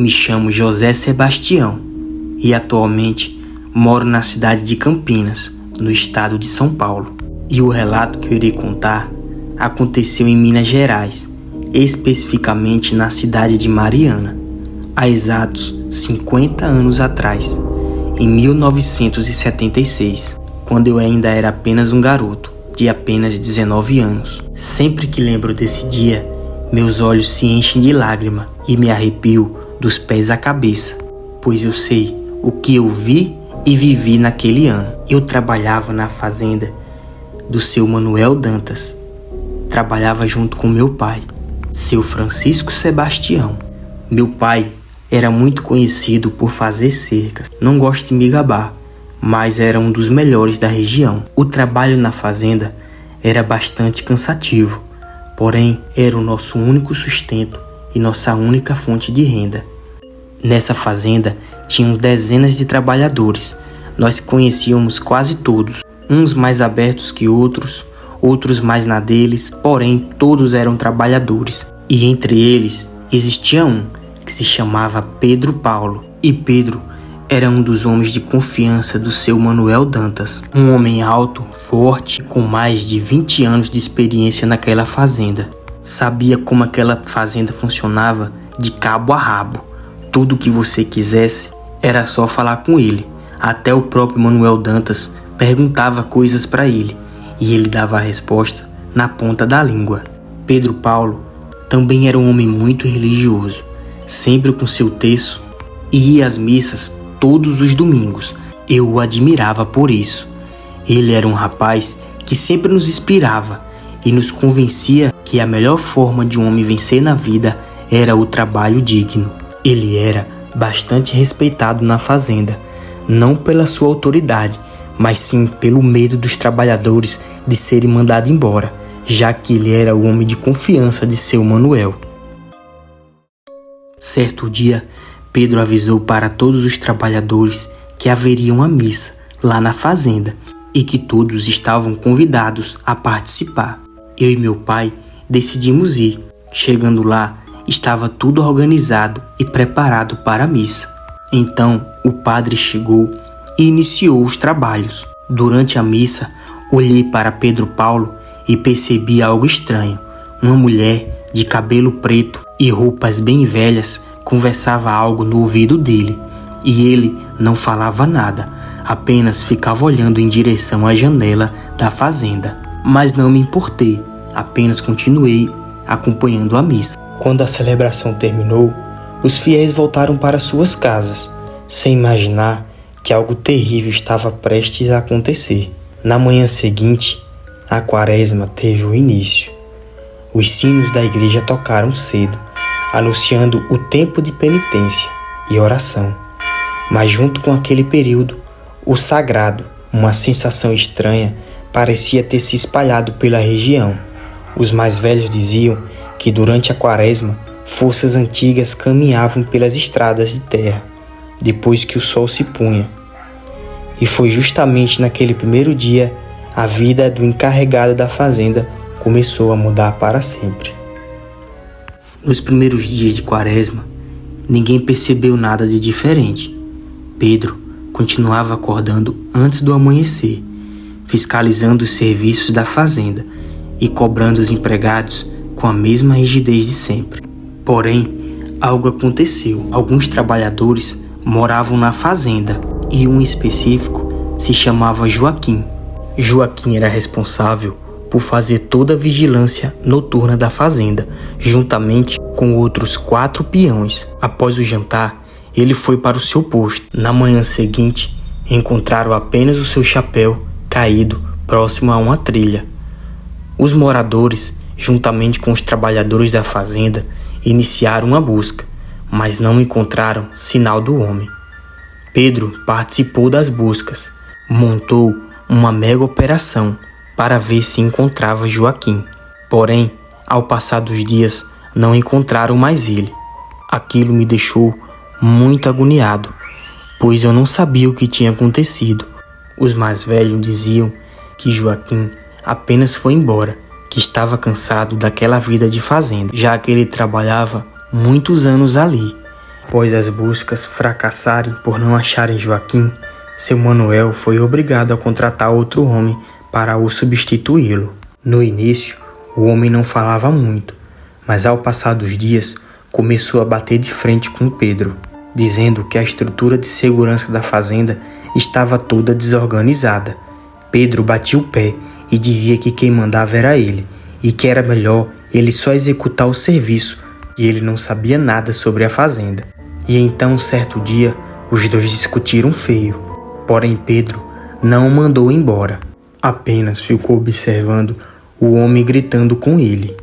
me chamo José Sebastião e atualmente moro na cidade de Campinas, no estado de São Paulo. E o relato que eu irei contar aconteceu em Minas Gerais, especificamente na cidade de Mariana, há exatos 50 anos atrás, em 1976, quando eu ainda era apenas um garoto, de apenas 19 anos. Sempre que lembro desse dia, meus olhos se enchem de lágrima e me arrepio dos pés à cabeça, pois eu sei o que eu vi e vivi naquele ano. Eu trabalhava na fazenda do seu Manuel Dantas. Trabalhava junto com meu pai, seu Francisco Sebastião. Meu pai era muito conhecido por fazer cercas. Não gosto de me gabar, mas era um dos melhores da região. O trabalho na fazenda era bastante cansativo, porém era o nosso único sustento e nossa única fonte de renda. Nessa fazenda tinham dezenas de trabalhadores. Nós conhecíamos quase todos, uns mais abertos que outros, outros mais na deles, porém todos eram trabalhadores. E entre eles existia um que se chamava Pedro Paulo. E Pedro era um dos homens de confiança do seu Manuel Dantas, um homem alto, forte, com mais de 20 anos de experiência naquela fazenda. Sabia como aquela fazenda funcionava de cabo a rabo. Tudo que você quisesse era só falar com ele. Até o próprio Manuel Dantas perguntava coisas para ele e ele dava a resposta na ponta da língua. Pedro Paulo também era um homem muito religioso, sempre com seu terço, e ia às missas todos os domingos. Eu o admirava por isso. Ele era um rapaz que sempre nos inspirava e nos convencia que a melhor forma de um homem vencer na vida era o trabalho digno. Ele era bastante respeitado na fazenda, não pela sua autoridade, mas sim pelo medo dos trabalhadores de serem mandados embora, já que ele era o homem de confiança de seu Manuel. Certo dia, Pedro avisou para todos os trabalhadores que haveria uma missa lá na fazenda e que todos estavam convidados a participar. Eu e meu pai decidimos ir. Chegando lá, estava tudo organizado e preparado para a missa. Então, o padre chegou e iniciou os trabalhos. Durante a missa, olhei para Pedro Paulo e percebi algo estranho. Uma mulher de cabelo preto e roupas bem velhas conversava algo no ouvido dele, e ele não falava nada, apenas ficava olhando em direção à janela da fazenda. Mas não me importei, apenas continuei acompanhando a missa. Quando a celebração terminou, os fiéis voltaram para suas casas, sem imaginar que algo terrível estava prestes a acontecer. Na manhã seguinte, a quaresma teve o início. Os sinos da igreja tocaram cedo, anunciando o tempo de penitência e oração. Mas junto com aquele período, o sagrado, uma sensação estranha, parecia ter se espalhado pela região. Os mais velhos diziam que durante a quaresma, forças antigas caminhavam pelas estradas de terra, depois que o sol se punha. E foi justamente naquele primeiro dia, a vida do encarregado da fazenda começou a mudar para sempre. Nos primeiros dias de quaresma, ninguém percebeu nada de diferente. Pedro continuava acordando antes do amanhecer, fiscalizando os serviços da fazenda e cobrando os empregados com a mesma rigidez de sempre. Porém, algo aconteceu. Alguns trabalhadores moravam na fazenda e um específico se chamava Joaquim. Joaquim era responsável por fazer toda a vigilância noturna da fazenda, juntamente com outros 4 peões. Após o jantar, ele foi para o seu posto. Na manhã seguinte, encontraram apenas o seu chapéu caído próximo a uma trilha. Os moradores, juntamente com os trabalhadores da fazenda, iniciaram uma busca, mas não encontraram sinal do homem. Pedro participou das buscas, montou uma mega operação para ver se encontrava Joaquim. Porém, ao passar dos dias, não encontraram mais ele. Aquilo me deixou muito agoniado, pois eu não sabia o que tinha acontecido. Os mais velhos diziam que Joaquim apenas foi embora, que estava cansado daquela vida de fazenda, já que ele trabalhava muitos anos ali. Após as buscas fracassarem por não acharem Joaquim, seu Manuel foi obrigado a contratar outro homem para o substituí-lo. No início, o homem não falava muito, mas ao passar dos dias, começou a bater de frente com Pedro, dizendo que a estrutura de segurança da fazenda estava toda desorganizada. Pedro batia o pé e dizia que quem mandava era ele, e que era melhor ele só executar o serviço, e ele não sabia nada sobre a fazenda. E então, certo dia, os dois discutiram feio. Porém, Pedro não o mandou embora. Apenas ficou observando o homem gritando com ele.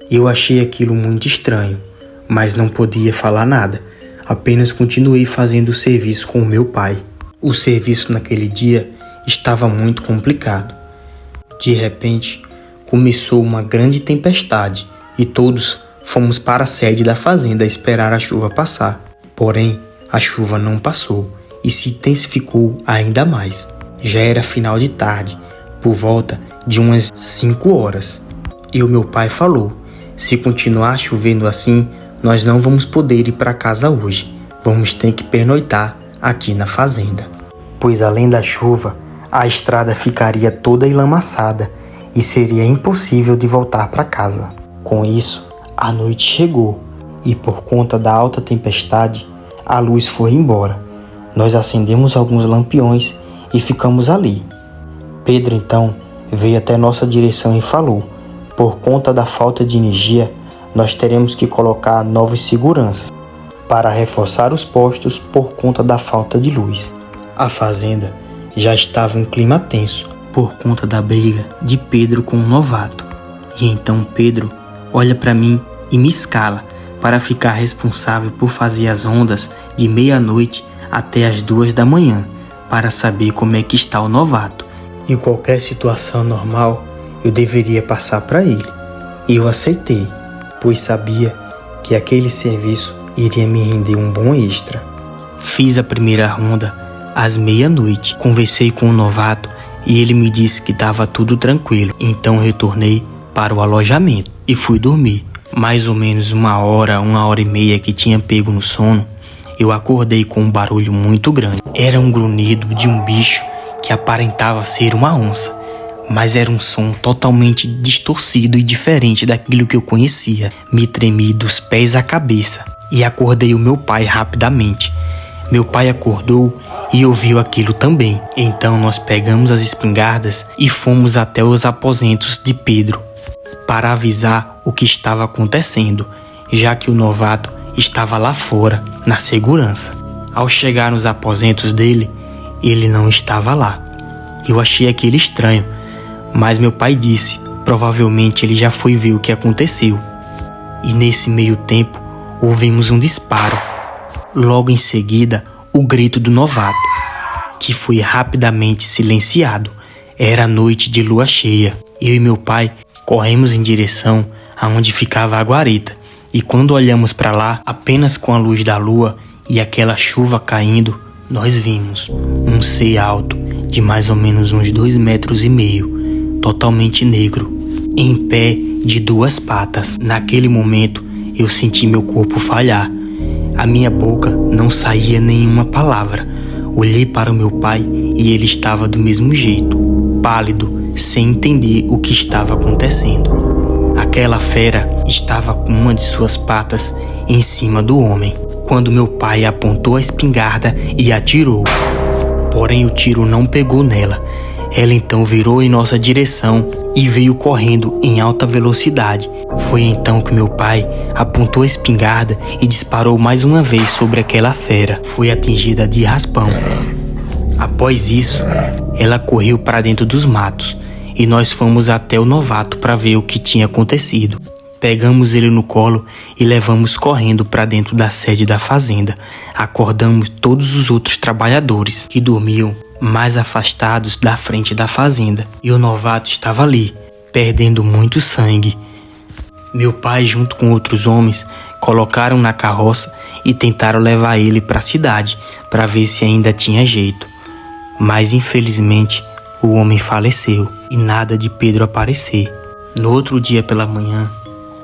Eu achei aquilo muito estranho, mas não podia falar nada. Apenas continuei fazendo o serviço com o meu pai. O serviço naquele dia estava muito complicado. De repente, começou uma grande tempestade e todos fomos para a sede da fazenda esperar a chuva passar. Porém, a chuva não passou e se intensificou ainda mais. Já era final de tarde, por volta de umas 5 horas. E o meu pai falou: se continuar chovendo assim, nós não vamos poder ir para casa hoje. Vamos ter que pernoitar aqui na fazenda. Pois além da chuva, a estrada ficaria toda enlamaçada e seria impossível de voltar para casa. Com isso, a noite chegou e por conta da alta tempestade, a luz foi embora. Nós acendemos alguns lampiões e ficamos ali. Pedro então veio até nossa direção e falou: por conta da falta de energia, nós teremos que colocar novas seguranças para reforçar os postos por conta da falta de luz. A fazenda já estava em clima tenso por conta da briga de Pedro com o novato. E então Pedro olha para mim e me escala para ficar responsável por fazer as rondas de meia-noite até as 2 da manhã para saber como é que está o novato. Em qualquer situação normal, eu deveria passar para ele. E eu aceitei, pois sabia que aquele serviço iria me render um bom extra. Fiz a primeira ronda às meia-noite. Conversei com o novato e ele me disse que estava tudo tranquilo. Então retornei para o alojamento e fui dormir. Mais ou menos 1 hora e meia que tinha pego no sono, eu acordei com um barulho muito grande. Era um grunhido de um bicho que aparentava ser uma onça, mas era um som totalmente distorcido e diferente daquilo que eu conhecia. Me tremi dos pés à cabeça e acordei o meu pai rapidamente. Meu pai acordou e ouviu aquilo também. Então nós pegamos as espingardas e fomos até os aposentos de Pedro para avisar o que estava acontecendo, já que o novato estava lá fora, na segurança. Ao chegar nos aposentos dele, ele não estava lá. Eu achei aquilo estranho, mas meu pai disse: provavelmente ele já foi ver o que aconteceu. E nesse meio tempo, ouvimos um disparo. Logo em seguida, o grito do novato, que foi rapidamente silenciado. Era noite de lua cheia. Eu e meu pai corremos em direção aonde ficava a guarita. E quando olhamos para lá, apenas com a luz da lua e aquela chuva caindo, nós vimos um ser alto de mais ou menos uns 2,5 metros, totalmente negro, em pé de 2 patas. Naquele momento, eu senti meu corpo falhar. A minha boca não saía nenhuma palavra. Olhei para o meu pai e ele estava do mesmo jeito, pálido, sem entender o que estava acontecendo. Aquela fera estava com uma de suas patas em cima do homem, quando meu pai apontou a espingarda e atirou. Porém, o tiro não pegou nela. Ela então virou em nossa direção e veio correndo em alta velocidade. Foi então que meu pai apontou a espingarda e disparou mais uma vez sobre aquela fera. Foi atingida de raspão. Após isso, ela correu para dentro dos matos e nós fomos até o novato para ver o que tinha acontecido. Pegamos ele no colo e levamos correndo para dentro da sede da fazenda. Acordamos todos os outros trabalhadores que dormiam mais afastados da frente da fazenda. E o novato estava ali, perdendo muito sangue. Meu pai, junto com outros homens, colocaram na carroça e tentaram levar ele para a cidade para ver se ainda tinha jeito. Mas infelizmente o homem faleceu e nada de Pedro aparecer. No outro dia pela manhã,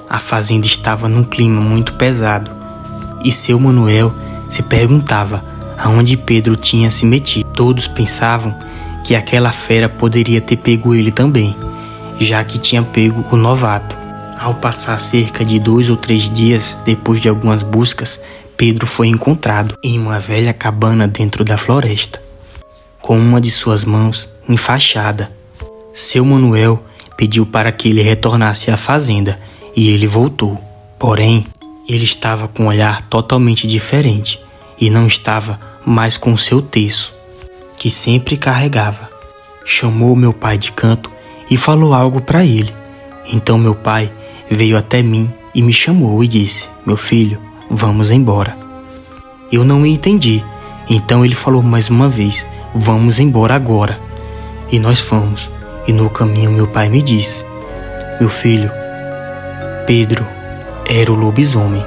a fazenda estava num clima muito pesado e seu Manuel se perguntava aonde Pedro tinha se metido. Todos pensavam que aquela fera poderia ter pego ele também, já que tinha pego o novato. Ao passar cerca de 2 ou 3 dias depois de algumas buscas, Pedro foi encontrado em uma velha cabana dentro da floresta, com uma de suas mãos enfaixada. Seu Manuel pediu para que ele retornasse à fazenda e ele voltou. Porém, ele estava com um olhar totalmente diferente e não estava mais com seu terço, que sempre carregava. Chamou meu pai de canto e falou algo para ele. Então meu pai veio até mim e me chamou e disse: "Meu filho, vamos embora." Eu não entendi. Então ele falou mais uma vez: "Vamos embora agora." E nós fomos. E no caminho meu pai me disse: "Meu filho, Pedro era o lobisomem."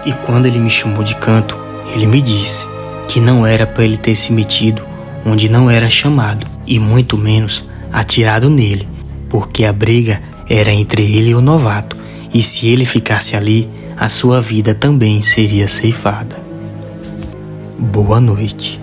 E quando ele me chamou de canto, ele me disse que não era para ele ter se metido onde não era chamado, e muito menos atirado nele, porque a briga era entre ele e o novato, e se ele ficasse ali, a sua vida também seria ceifada. Boa noite.